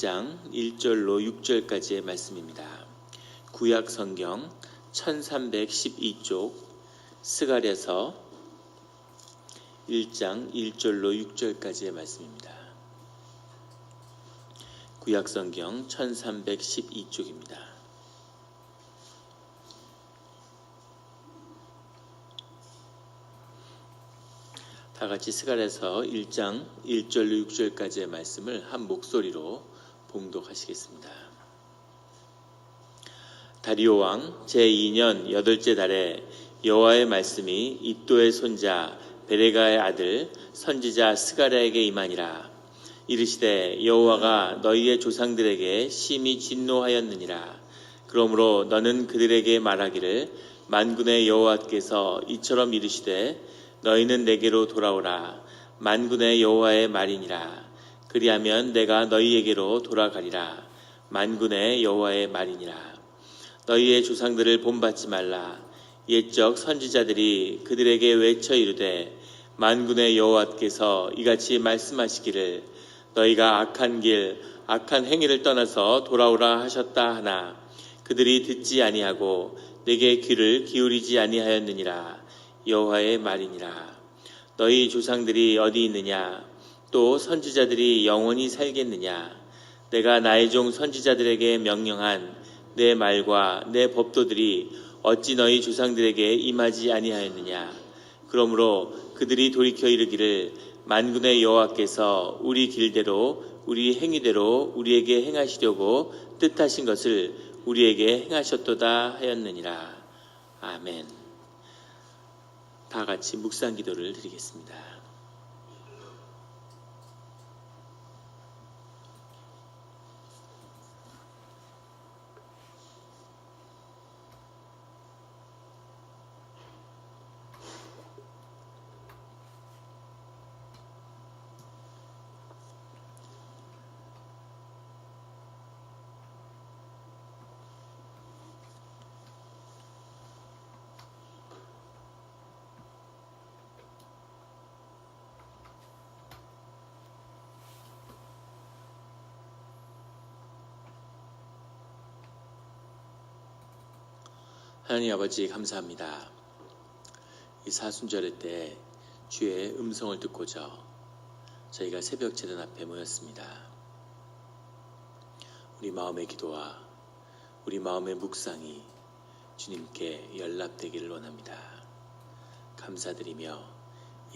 장 1절로 6절까지의 말씀입니다. 구약 성경 1312쪽 스가랴서 1장 1절로 6절까지의 말씀입니다. 구약 성경 1312쪽입니다. 다 같이 스가랴서 1장 1절로 6절까지의 말씀을 한 목소리로 봉독하시겠습니다. 다리오 왕 제2년 8째 달에 여호와의 말씀이 iddo의 손자 베레가의 아들 선지자 스가랴에게 임하니라. 이르시되 여호와가 너희의 조상들에게 심히 진노하였느니라. 그러므로 너는 그들에게 말하기를 만군의 여호와께서 이처럼 이르시되 너희는 내게로 돌아오라. 만군의 여호와의 말이니라. 그리하면 내가 너희에게로 돌아가리라. 만군의 여호와의 말이니라. 너희의 조상들을 본받지 말라. 옛적 선지자들이 그들에게 외쳐 이르되 만군의 여호와께서 이같이 말씀하시기를 너희가 악한 길 악한 행위를 떠나서 돌아오라 하셨다 하나 그들이 듣지 아니하고 내게 귀를 기울이지 아니하였느니라. 여호와의 말이니라. 너희 조상들이 어디 있느냐? 또 선지자들이 영원히 살겠느냐? 내가 나의 종 선지자들에게 명령한 내 말과 내 법도들이 어찌 너희 조상들에게 임하지 아니하였느냐? 그러므로 그들이 돌이켜 이르기를 만군의 여호와께서 우리 길대로 우리 행위대로 우리에게 행하시려고 뜻하신 것을 우리에게 행하셨도다 하였느니라. 아멘. 다 같이 묵상 기도를 드리겠습니다. 하나님 아버지 감사합니다. 이 사순절의 때 주의 음성을 듣고자 저희가 새벽 제단 앞에 모였습니다. 우리 마음의 기도와 우리 마음의 묵상이 주님께 연락되기를 원합니다. 감사드리며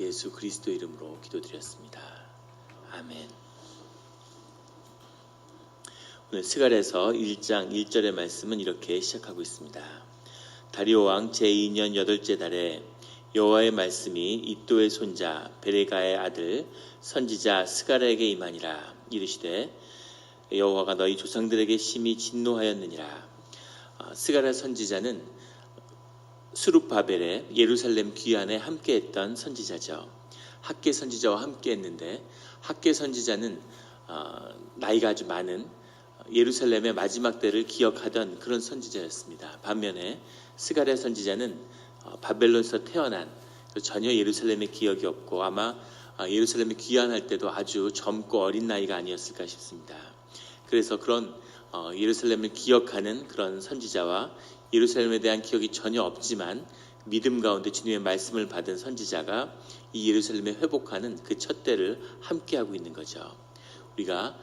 예수 그리스도 이름으로 기도드렸습니다. 아멘. 오늘 스가랴서 1장 1절의 말씀은 이렇게 시작하고 있습니다. 다리오 왕 제2년 8째 달에 여호와의 말씀이 iddo의 손자 베레가의 아들 선지자 스가랴에게 임하니라. 이르시되 여호와가 너희 조상들에게 심히 진노하였느니라. 스가랴 선지자는 스룹바벨의 예루살렘 귀환에 함께했던 선지자죠. 학계 선지자와 함께했는데 학계 선지자는 나이가 아주 많은 예루살렘의 마지막 때를 기억하던 그런 선지자였습니다. 반면에 스가랴 선지자는 바벨론에서 태어난 전혀 예루살렘의 기억이 없고 아마 예루살렘에 귀환할 때도 아주 젊고 어린 나이가 아니었을까 싶습니다. 그래서 그런 예루살렘을 기억하는 그런 선지자와 예루살렘에 대한 기억이 전혀 없지만 믿음 가운데 주님의 말씀을 받은 선지자가 이 예루살렘에 회복하는 그 첫 때를 함께하고 있는 거죠. 우리가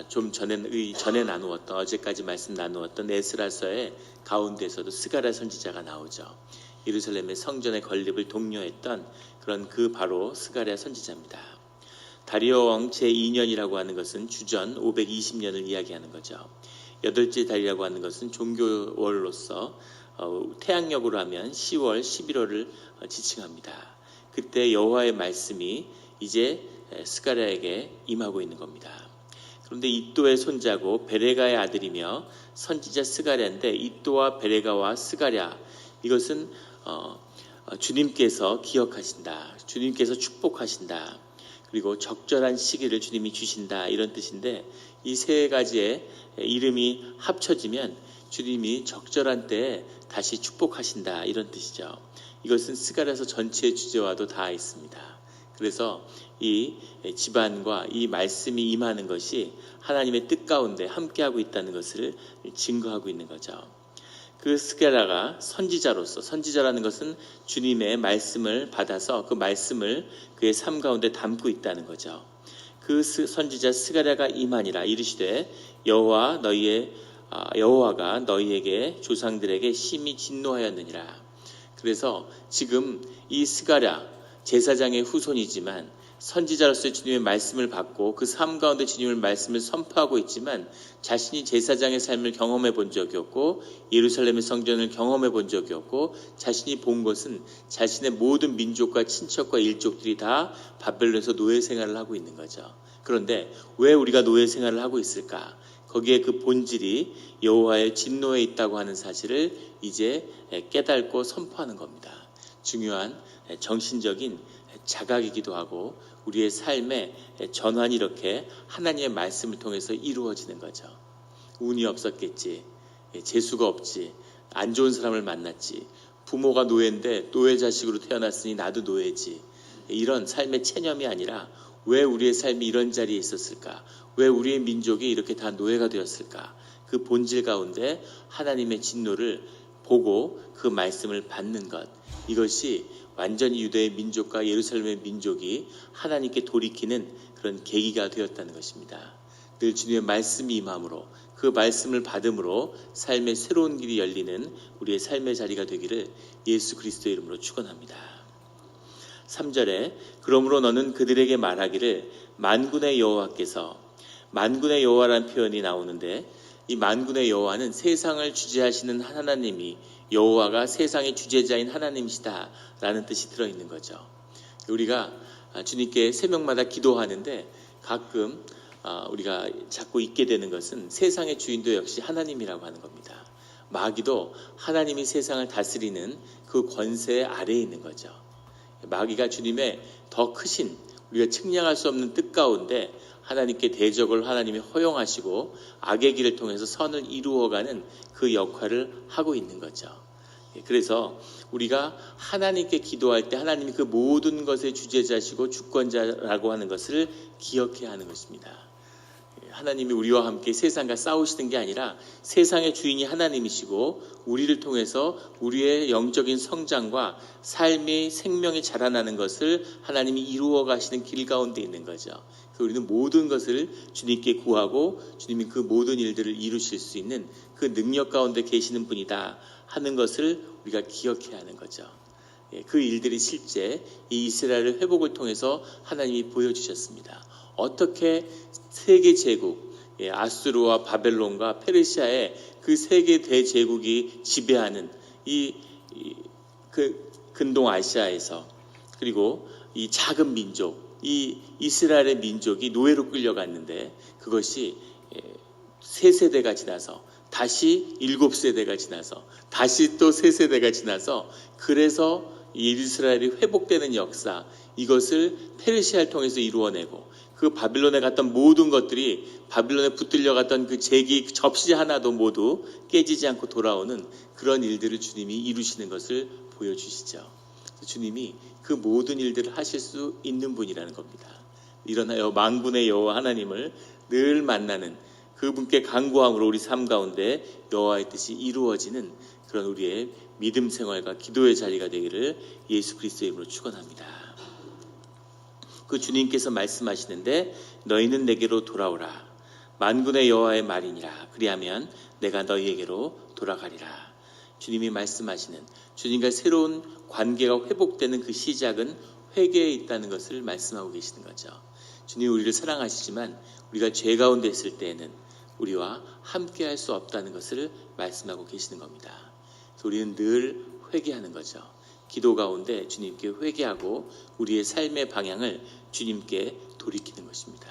좀 전에 나누었던 어제까지 말씀 나누었던 에스라서의 가운데서도 스가랴 선지자가 나오죠. 예루살렘의 성전의 건립을 독려했던 그런 그 바로 스가랴 선지자입니다. 다리오 왕 제2년이라고 하는 것은 주전 520년을 이야기하는 거죠. 8째 달이라고 하는 것은 종교월로서 태양력으로 하면 10월, 11월을 지칭합니다. 그때 여호와의 말씀이 이제 스가랴에게 임하고 있는 겁니다. 그런데 iddo의 손자고 베레가의 아들이며 선지자 스가랴인데 iddo와 베레가와 스가랴 이것은 주님께서 기억하신다. 주님께서 축복하신다. 그리고 적절한 시기를 주님이 주신다. 이런 뜻인데 이 세 가지의 이름이 합쳐지면 주님이 적절한 때에 다시 축복하신다. 이런 뜻이죠. 이것은 스가랴서 전체의 주제와도 다 있습니다. 그래서 이 집안과 이 말씀이 임하는 것이 하나님의 뜻 가운데 함께하고 있다는 것을 증거하고 있는 거죠. 그 스가랴가 선지자라는 것은 주님의 말씀을 받아서 그 말씀을 그의 삶 가운데 담고 있다는 거죠. 그 선지자 스가랴가 임하니라 이르시되 여호와가 너희에게 조상들에게 심히 진노하였느니라. 그래서 지금 이 스가랴 제사장의 후손이지만 선지자로서의 주님의 말씀을 받고 그 삶 가운데 주님의 말씀을 선포하고 있지만 자신이 제사장의 삶을 경험해 본 적이 없고 예루살렘의 성전을 경험해 본 적이 없고 자신이 본 것은 자신의 모든 민족과 친척과 일족들이 다 바벨론에서 노예 생활을 하고 있는 거죠. 그런데 왜 우리가 노예 생활을 하고 있을까? 거기에 그 본질이 여호와의 진노에 있다고 하는 사실을 이제 깨닫고 선포하는 겁니다. 중요한 정신적인 자각이기도 하고 우리의 삶의 전환이 이렇게 하나님의 말씀을 통해서 이루어지는 거죠. 운이 없었겠지, 재수가 없지, 안 좋은 사람을 만났지, 부모가 노예인데 노예 자식으로 태어났으니 나도 노예지, 이런 삶의 체념이 아니라 왜 우리의 삶이 이런 자리에 있었을까? 왜 우리의 민족이 이렇게 다 노예가 되었을까? 그 본질 가운데 하나님의 진노를 보고 그 말씀을 받는 것, 이것이 완전히 유대의 민족과 예루살렘의 민족이 하나님께 돌이키는 그런 계기가 되었다는 것입니다. 늘 주님의 말씀이 임함으로 그 말씀을 받음으로 삶의 새로운 길이 열리는 우리의 삶의 자리가 되기를 예수 그리스도의 이름으로 축원합니다. 3절에 그러므로 너는 그들에게 말하기를 만군의 여호와께서, 만군의 여호와라는 표현이 나오는데 이 만군의 여호와는 세상을 주재하시는 하나님이, 여호와가 세상의 주재자인 하나님이시다 라는 뜻이 들어있는 거죠. 우리가 주님께 새벽마다 기도하는데 가끔 우리가 자꾸 잊게 되는 것은 세상의 주인도 역시 하나님이라고 하는 겁니다. 마귀도 하나님이 세상을 다스리는 그 권세 아래에 있는 거죠. 마귀가 주님의 더 크신, 우리가 측량할 수 없는 뜻 가운데 하나님께 대적을 하나님이 허용하시고 악의 길을 통해서 선을 이루어가는 그 역할을 하고 있는 거죠. 그래서 우리가 하나님께 기도할 때 하나님이 그 모든 것의 주재자시고 주권자라고 하는 것을 기억해야 하는 것입니다. 하나님이 우리와 함께 세상과 싸우시는 게 아니라 세상의 주인이 하나님이시고 우리를 통해서 우리의 영적인 성장과 삶의 생명이 자라나는 것을 하나님이 이루어 가시는 길 가운데 있는 거죠. 우리는 모든 것을 주님께 구하고 주님이 그 모든 일들을 이루실 수 있는 그 능력 가운데 계시는 분이다 하는 것을 우리가 기억해야 하는 거죠. 그 일들이 실제 이 이스라엘의 회복을 통해서 하나님이 보여주셨습니다. 어떻게 세계 제국, 아수르와 바벨론과 페르시아의 그 세계 대제국이 지배하는 그 근동 아시아에서, 그리고 이 작은 민족, 이 이스라엘의 민족이 노예로 끌려갔는데 그것이 3세대가 지나서 다시 7세대가 지나서 다시 또 3세대가 지나서 그래서 이스라엘이 회복되는 역사, 이것을 페르시아를 통해서 이루어내고 그 바빌론에 갔던 모든 것들이 바빌론에 붙들려 갔던 그 제기 접시 하나도 모두 깨지지 않고 돌아오는 그런 일들을 주님이 이루시는 것을 보여주시죠. 주님이 그 모든 일들을 하실 수 있는 분이라는 겁니다. 일어나여 만군의 여호와 하나님을 늘 만나는 그분께 간구함으로 우리 삶 가운데 여호와의 뜻이 이루어지는 그런 우리의 믿음 생활과 기도의 자리가 되기를 예수 그리스도의 이름으로 축원합니다. 그 주님께서 말씀하시는데 너희는 내게로 돌아오라. 만군의 여호와의 말이니라. 그리하면 내가 너희에게로 돌아가리라. 주님이 말씀하시는, 주님과 새로운 관계가 회복되는 그 시작은 회개에 있다는 것을 말씀하고 계시는 거죠. 주님이 우리를 사랑하시지만 우리가 죄 가운데 있을 때에는 우리와 함께 할 수 없다는 것을 말씀하고 계시는 겁니다. 그래서 우리는 늘 회개하는 거죠. 기도 가운데 주님께 회개하고 우리의 삶의 방향을 주님께 돌이키는 것입니다.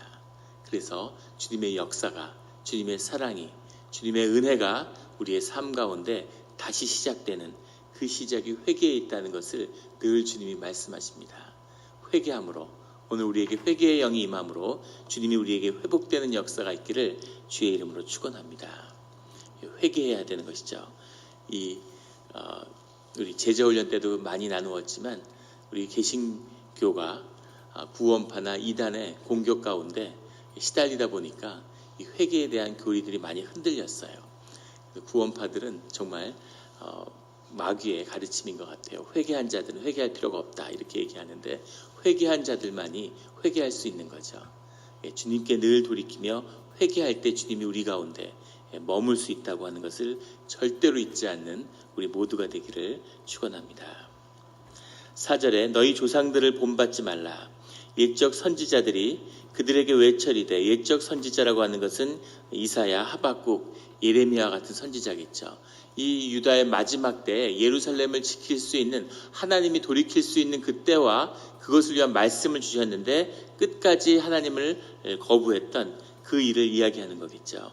그래서 주님의 역사가, 주님의 사랑이, 주님의 은혜가 우리의 삶 가운데 다시 시작되는 그 시작이 회개에 있다는 것을 늘 주님이 말씀하십니다. 회개함으로, 오늘 우리에게 회개의 영이 임함으로 주님이 우리에게 회복되는 역사가 있기를 주의 이름으로 축원합니다. 회개해야 되는 것이죠. 우리 제자훈련 때도 많이 나누었지만 우리 개신교가 구원파나 이단의 공격 가운데 시달리다 보니까 이 회개에 대한 교리들이 많이 흔들렸어요. 구원파들은 정말 마귀의 가르침인 것 같아요. 회개한 자들은 회개할 필요가 없다 이렇게 얘기하는데 회개한 자들만이 회개할 수 있는 거죠. 주님께 늘 돌이키며 회개할 때 주님이 우리 가운데 머물 수 있다고 하는 것을 절대로 잊지 않는 우리 모두가 되기를 축원합니다. 4절에 너희 조상들을 본받지 말라. 옛적 선지자들이 그들에게 외쳐리되, 옛적 선지자라고 하는 것은 이사야, 하박국, 예레미야 같은 선지자겠죠. 이 유다의 마지막 때에 예루살렘을 지킬 수 있는, 하나님이 돌이킬 수 있는 그때와 그것을 위한 말씀을 주셨는데 끝까지 하나님을 거부했던 그 일을 이야기하는 거겠죠.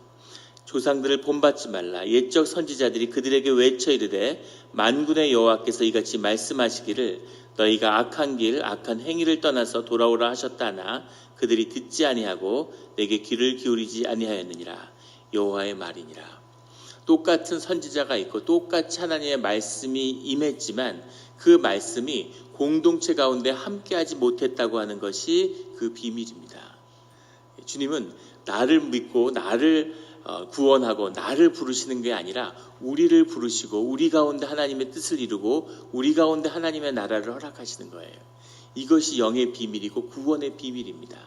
조상들을 본받지 말라. 옛적 선지자들이 그들에게 외쳐 이르되 만군의 여호와께서 이같이 말씀하시기를 너희가 악한 길 악한 행위를 떠나서 돌아오라 하셨다나 그들이 듣지 아니하고 내게 귀를 기울이지 아니하였느니라. 여호와의 말이니라. 똑같은 선지자가 있고 똑같이 하나님의 말씀이 임했지만 그 말씀이 공동체 가운데 함께하지 못했다고 하는 것이 그 비밀입니다. 주님은 나를 믿고 나를 구원하고 나를 부르시는 게 아니라 우리를 부르시고 우리 가운데 하나님의 뜻을 이루고 우리 가운데 하나님의 나라를 허락하시는 거예요. 이것이 영의 비밀이고 구원의 비밀입니다.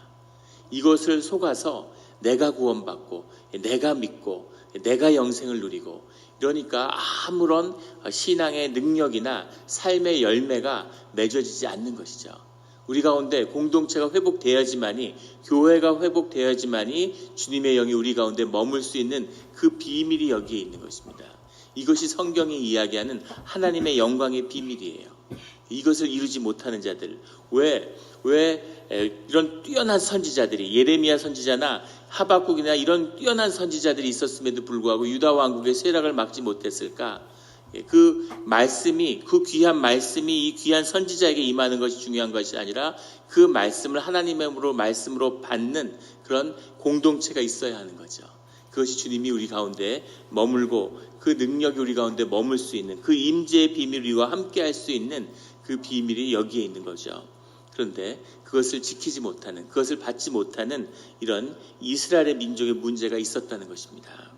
이것을 속아서 내가 구원받고 내가 믿고 내가 영생을 누리고 이러니까 아무런 신앙의 능력이나 삶의 열매가 맺어지지 않는 것이죠. 우리 가운데 공동체가 회복되어야지만이, 교회가 회복되어야지만이 주님의 영이 우리 가운데 머물 수 있는 그 비밀이 여기에 있는 것입니다. 이것이 성경이 이야기하는 하나님의 영광의 비밀이에요. 이것을 이루지 못하는 자들, 왜 이런 뛰어난 선지자들이, 예레미야 선지자나 하박국이나 이런 뛰어난 선지자들이 있었음에도 불구하고 유다 왕국의 쇠락을 막지 못했을까? 그 말씀이, 그 귀한 말씀이 이 귀한 선지자에게 임하는 것이 중요한 것이 아니라 그 말씀을 하나님의 말씀으로 받는 그런 공동체가 있어야 하는 거죠. 그것이 주님이 우리 가운데 머물고 그 능력이 우리 가운데 머물 수 있는, 그 임재의 비밀 우리와 함께 할 수 있는 그 비밀이 여기에 있는 거죠. 그런데 그것을 지키지 못하는, 그것을 받지 못하는 이런 이스라엘의 민족의 문제가 있었다는 것입니다.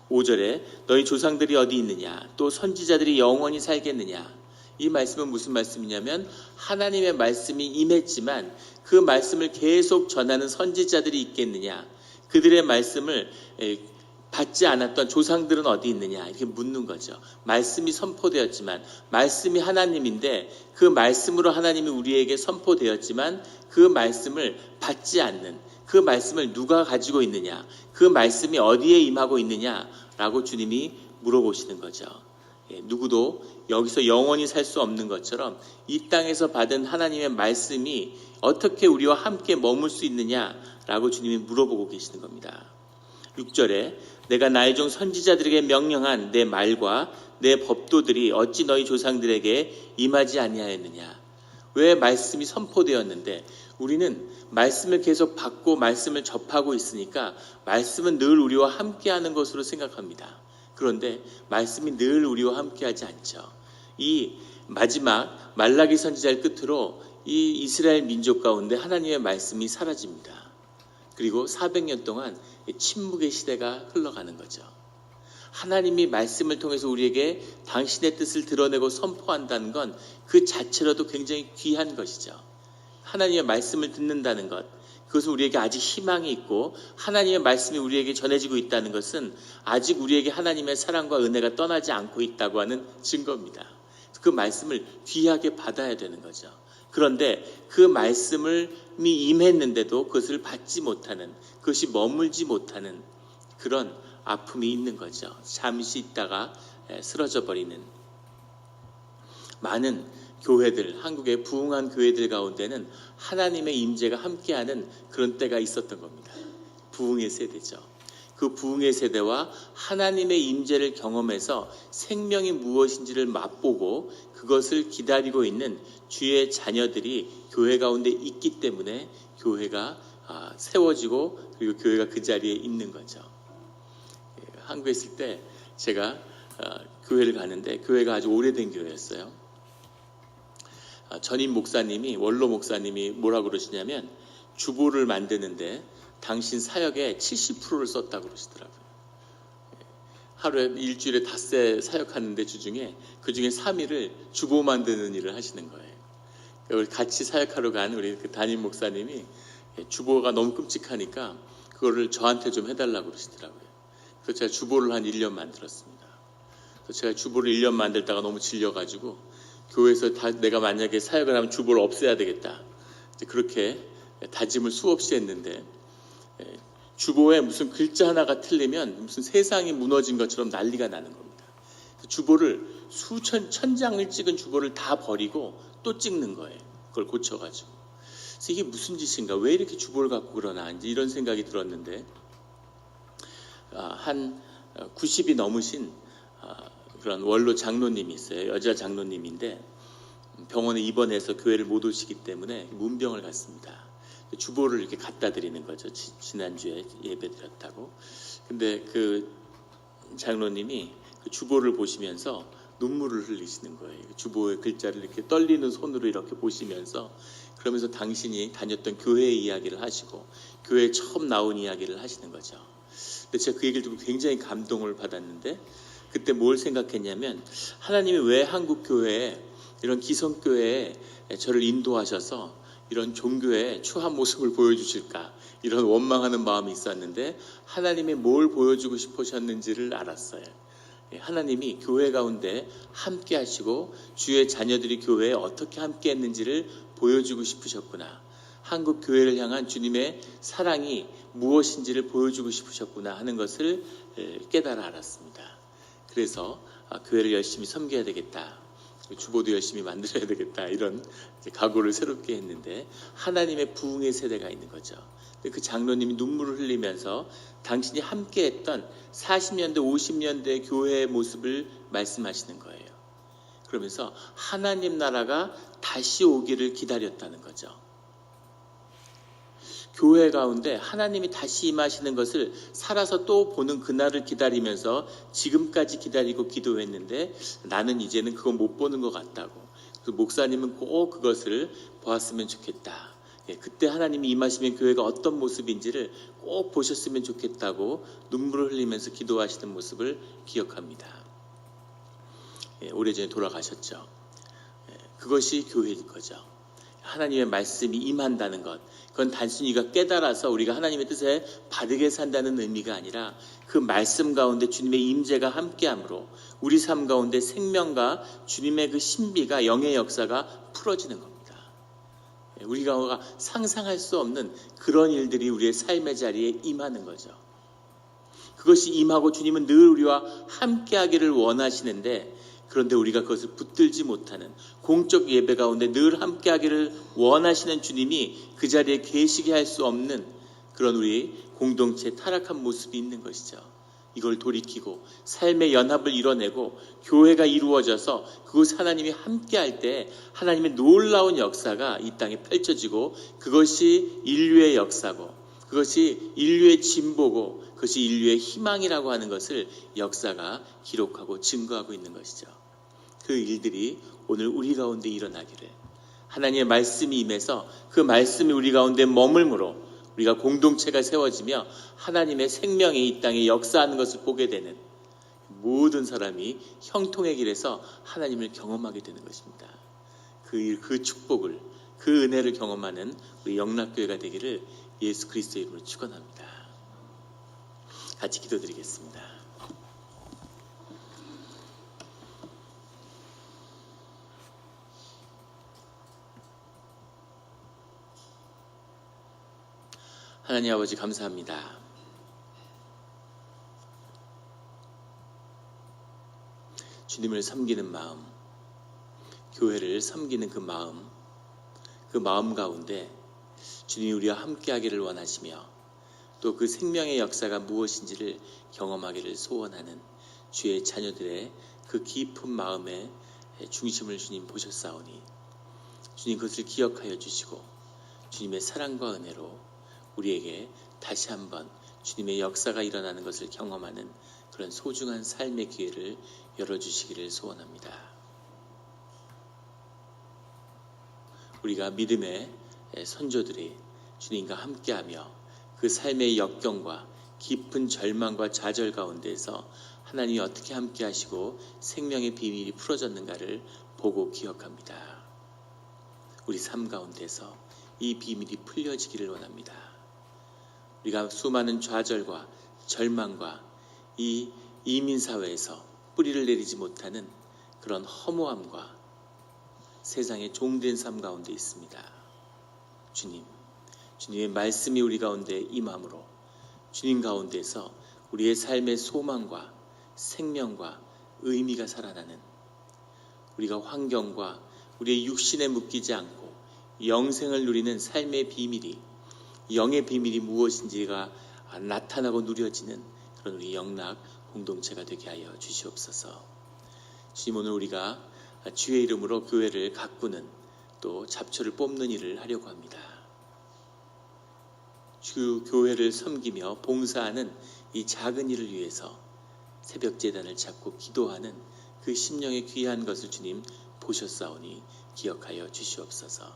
5절에 너희 조상들이 어디 있느냐, 또 선지자들이 영원히 살겠느냐. 이 말씀은 무슨 말씀이냐면 하나님의 말씀이 임했지만 그 말씀을 계속 전하는 선지자들이 있겠느냐, 그들의 말씀을 받지 않았던 조상들은 어디 있느냐 이렇게 묻는 거죠. 말씀이 선포되었지만, 말씀이 하나님인데 그 말씀으로 하나님이 우리에게 선포되었지만 그 말씀을 받지 않는, 그 말씀을 누가 가지고 있느냐, 그 말씀이 어디에 임하고 있느냐라고 주님이 물어보시는 거죠. 누구도 여기서 영원히 살 수 없는 것처럼 이 땅에서 받은 하나님의 말씀이 어떻게 우리와 함께 머물 수 있느냐라고 주님이 물어보고 계시는 겁니다. 6절에 내가 나의 종 선지자들에게 명령한 내 말과 내 법도들이 어찌 너희 조상들에게 임하지 아니하였느냐. 왜 말씀이 선포되었는데 우리는 말씀을 계속 받고 말씀을 접하고 있으니까 말씀은 늘 우리와 함께하는 것으로 생각합니다. 그런데 말씀이 늘 우리와 함께하지 않죠. 이 마지막 말라기 선지자를 끝으로 이 이스라엘 민족 가운데 하나님의 말씀이 사라집니다. 그리고 400년 동안 침묵의 시대가 흘러가는 거죠. 하나님이 말씀을 통해서 우리에게 당신의 뜻을 드러내고 선포한다는 건 그 자체로도 굉장히 귀한 것이죠. 하나님의 말씀을 듣는다는 것, 그것은 우리에게 아직 희망이 있고 하나님의 말씀이 우리에게 전해지고 있다는 것은 아직 우리에게 하나님의 사랑과 은혜가 떠나지 않고 있다고 하는 증거입니다. 그 말씀을 귀하게 받아야 되는 거죠. 그런데 그 말씀이 임했는데도 그것을 받지 못하는, 그것이 머물지 못하는 그런 아픔이 있는 거죠. 잠시 있다가 쓰러져 버리는 많은 교회들, 한국의 부흥한 교회들 가운데는 하나님의 임재가 함께하는 그런 때가 있었던 겁니다. 부흥의 세대죠. 그 부흥의 세대와 하나님의 임재를 경험해서 생명이 무엇인지를 맛보고 그것을 기다리고 있는 주의 자녀들이 교회 가운데 있기 때문에 교회가 세워지고 그리고 교회가 그 자리에 있는 거죠. 한국에 있을 때 제가 교회를 가는데 교회가 아주 오래된 교회였어요. 전임 목사님이 원로 목사님이 뭐라고 그러시냐면 주보를 만드는데 당신 사역의 70%를 썼다고 그러시더라고요. 하루에 일주일에 닷새 사역하는데 주중에 그중에 3일을 주보 만드는 일을 하시는 거예요. 우리 같이 사역하러 간 우리 그 담임 목사님이 주보가 너무 끔찍하니까 그거를 저한테 좀 해달라고 그러시더라고요. 그래서 제가 주보를 한 1년 만들었습니다. 그래서 제가 주보를 1년 만들다가 너무 질려가지고 교회에서 내가 만약에 사역을 하면 주보를 없애야 되겠다. 그렇게 다짐을 수없이 했는데 주보에 무슨 글자 하나가 틀리면 무슨 세상이 무너진 것처럼 난리가 나는 겁니다. 주보를 천 장을 찍은 주보를 다 버리고 또 찍는 거예요. 그걸 고쳐가지고. 그래서 이게 무슨 짓인가? 왜 이렇게 주보를 갖고 그러나? 이제 이런 생각이 들었는데 한 90이 넘으신 그런 원로 장로님이 있어요. 여자 장로님인데 병원에 입원해서 교회를 못 오시기 때문에 문병을 갔습니다. 주보를 이렇게 갖다 드리는 거죠. 지난주에 예배 드렸다고. 근데 그 장로님이 그 주보를 보시면서 눈물을 흘리시는 거예요. 주보의 글자를 이렇게 떨리는 손으로 이렇게 보시면서 그러면서 당신이 다녔던 교회 이야기를 하시고 교회에 처음 나온 이야기를 하시는 거죠. 근데 제가 그 얘기를 듣고 굉장히 감동을 받았는데 그때 뭘 생각했냐면 하나님이 왜 한국 교회에 이런 기성교회에 저를 인도하셔서 이런 종교의 추한 모습을 보여주실까 이런 원망하는 마음이 있었는데 하나님이 뭘 보여주고 싶으셨는지를 알았어요. 하나님이 교회 가운데 함께 하시고 주의 자녀들이 교회에 어떻게 함께 했는지를 보여주고 싶으셨구나. 한국 교회를 향한 주님의 사랑이 무엇인지를 보여주고 싶으셨구나 하는 것을 깨달아 알았습니다. 그래서 교회를 열심히 섬겨야 되겠다. 주보도 열심히 만들어야 되겠다 이런 각오를 새롭게 했는데 하나님의 부흥의 세대가 있는 거죠. 그 장로님이 눈물을 흘리면서 당신이 함께했던 40년대 50년대 교회의 모습을 말씀하시는 거예요. 그러면서 하나님 나라가 다시 오기를 기다렸다는 거죠. 교회 가운데 하나님이 다시 임하시는 것을 살아서 또 보는 그날을 기다리면서 지금까지 기다리고 기도했는데 나는 이제는 그거 못 보는 것 같다고. 그래서 목사님은 꼭 그것을 보았으면 좋겠다. 그때 하나님이 임하시면 교회가 어떤 모습인지를 꼭 보셨으면 좋겠다고 눈물을 흘리면서 기도하시는 모습을 기억합니다. 오래전에 돌아가셨죠. 그것이 교회인 거죠. 하나님의 말씀이 임한다는 것, 그건 단순히 우리가 깨달아서 우리가 하나님의 뜻에 바르게 산다는 의미가 아니라 그 말씀 가운데 주님의 임재가 함께함으로 우리 삶 가운데 생명과 주님의 그 신비가 영의 역사가 풀어지는 겁니다. 우리가 상상할 수 없는 그런 일들이 우리의 삶의 자리에 임하는 거죠. 그것이 임하고 주님은 늘 우리와 함께하기를 원하시는데 그런데 우리가 그것을 붙들지 못하는 공적 예배 가운데 늘 함께하기를 원하시는 주님이 그 자리에 계시게 할 수 없는 그런 우리 공동체의 타락한 모습이 있는 것이죠. 이걸 돌이키고 삶의 연합을 이뤄내고 교회가 이루어져서 그곳 하나님이 함께할 때 하나님의 놀라운 역사가 이 땅에 펼쳐지고 그것이 인류의 역사고 그것이 인류의 진보고 그것이 인류의 희망이라고 하는 것을 역사가 기록하고 증거하고 있는 것이죠. 그 일들이 오늘 우리 가운데 일어나기를 하나님의 말씀이 임해서 그 말씀이 우리 가운데 머물므로 우리가 공동체가 세워지며 하나님의 생명이 이 땅에 역사하는 것을 보게 되는 모든 사람이 형통의 길에서 하나님을 경험하게 되는 것입니다. 그 축복을 그 은혜를 경험하는 우리 영락교회가 되기를 예수 그리스도의 이름으로 축원합니다. 같이 기도드리겠습니다. 하나님 아버지 감사합니다. 주님을 섬기는 마음, 교회를 섬기는 그 마음 가운데 주님이 우리와 함께하기를 원하시며 또 그 생명의 역사가 무엇인지를 경험하기를 소원하는 주의 자녀들의 그 깊은 마음의 중심을 주님 보셨사오니 주님 그것을 기억하여 주시고 주님의 사랑과 은혜로 우리에게 다시 한번 주님의 역사가 일어나는 것을 경험하는 그런 소중한 삶의 기회를 열어주시기를 소원합니다. 우리가 믿음의 선조들이 주님과 함께하며 그 삶의 역경과 깊은 절망과 좌절 가운데서 하나님이 어떻게 함께하시고 생명의 비밀이 풀어졌는가를 보고 기억합니다. 우리 삶 가운데서 이 비밀이 풀려지기를 원합니다. 우리가 수많은 좌절과 절망과 이 이민사회에서 뿌리를 내리지 못하는 그런 허무함과 세상의 종된 삶 가운데 있습니다. 주님의 말씀이 우리 가운데 임함으로 주님 가운데서 우리의 삶의 소망과 생명과 의미가 살아나는, 우리가 환경과 우리의 육신에 묶이지 않고 영생을 누리는 삶의 비밀이, 영의 비밀이 무엇인지가 나타나고 누려지는 그런 우리 영락 공동체가 되게 하여 주시옵소서. 주님, 오늘 우리가 주의 이름으로 교회를 가꾸는, 또 잡초를 뽑는 일을 하려고 합니다. 주 교회를 섬기며 봉사하는 이 작은 일을 위해서 새벽 제단을 찾고 기도하는 그 심령의 귀한 것을 주님 보셨사오니 기억하여 주시옵소서.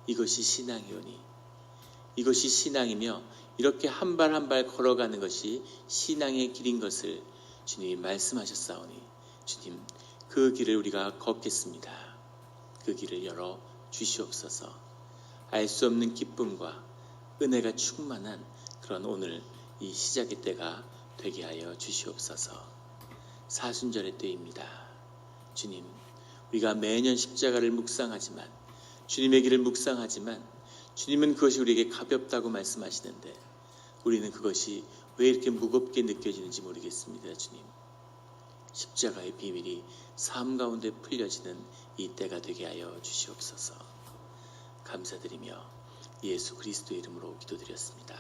이것이 신앙이오니, 이것이 신앙이며 이렇게 한 발 한 발 걸어가는 것이 신앙의 길인 것을 주님이 말씀하셨사오니 주님, 그 길을 우리가 걷겠습니다. 그 길을 열어 주시옵소서. 알 수 없는 기쁨과 은혜가 충만한 그런 오늘 이 시작의 때가 되게 하여 주시옵소서. 사순절의 때입니다. 주님, 우리가 매년 십자가를 묵상하지만, 주님의 길을 묵상하지만 주님은 그것이 우리에게 가볍다고 말씀하시는데 우리는 그것이 왜 이렇게 무겁게 느껴지는지 모르겠습니다. 주님, 십자가의 비밀이 삶 가운데 풀려지는 이 때가 되게 하여 주시옵소서. 감사드리며 예수 그리스도의 이름으로 기도드렸습니다.